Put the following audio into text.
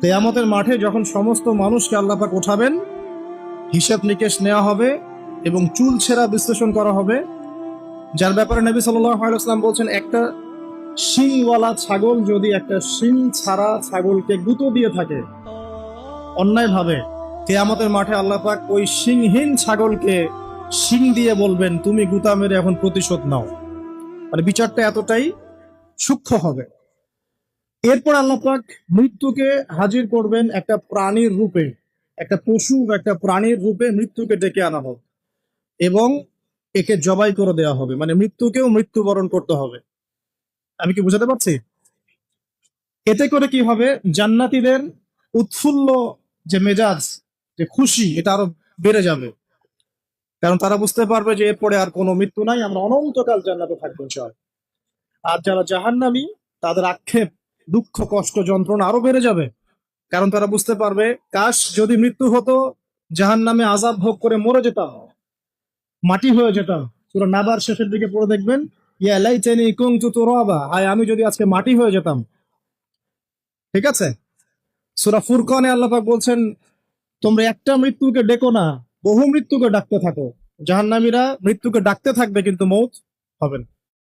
কিয়ামতের মাঠে যখন সমস্ত মানুষকে আল্লাহ পাক উঠাবেন, হিসাব নিকেশ নেওয়া হবে এবং চুল ছেঁড়া বিশ্লেষণ করা হবে, যার ব্যাপারে নবী সাল্লাল্লাহু আলাইহি ওয়াসাল্লাম বলছেন, একটা শিংওয়ালা ছাগল যদি একটা শিং ছাড়া ছাগলকে গুঁতো দিয়ে থাকে অন্যায়ভাবে, কিয়ামতের মাঠে আল্লাহ পাক ওই শিংহীন ছাগলকে শিং দিয়ে বলবেন, তুমি গুঁতা মেরে এখন প্রতিশোধ নাও। মানে বিচারটা এতটাই সূক্ষ্ম হবে। এরপর আল্লাহ পাক মৃত্যুকে হাজির করবেন একটা প্রাণীর রূপে, একটা পশু বা একটা প্রাণীর রূপে মৃত্যুকে ডেকে আনা হবে এবং একে জবাই করে দেওয়া হবে, মানে মৃত্যুকেও মৃত্যুবরণ করতে হবে। আমি কি বুঝাতে পারছি? এতে করে কি হবে, জান্নাতীদের উৎফুল্ল যে মেজাজ, যে খুশি, এটা আরো বেড়ে যাবে। কারণ তারা বুঝতে পারবে যে এরপরে আর কোনো মৃত্যু নাই, আমরা অনন্তকাল জান্নাতে থাকবো ইনশাআল্লাহ। আর যারা জাহান্নামী, তাদের আক্ষেপ, দুঃখ, কষ্ট, যন্ত্রণা আরো বেড়ে যাবে। কারণ তারা বুঝতে পারবে, কাশ যদি মৃত্যু হতো, জাহান্নামে আযাব ভোগ করে মরে যেতাম, মাটি হয়ে যেতাম। সূরা নাবার শেষের দিকে পড়ে দেখবেন, ইয়া লাইতানি কুনতু তুরাবা, হায় আমি যদি আজকে মাটি হয়ে যেতাম। ঠিক আছে? সূরা ফুরকানে আল্লাহ পাক বলছেন, তোমরা একটা মৃত্যুকে ডেকো না, বহু মৃত্যুকে ডাকতে থাকো। জাহান্নামীরা মৃত্যুকে ডাকতে থাকবে কিন্তু মৌত হবে না।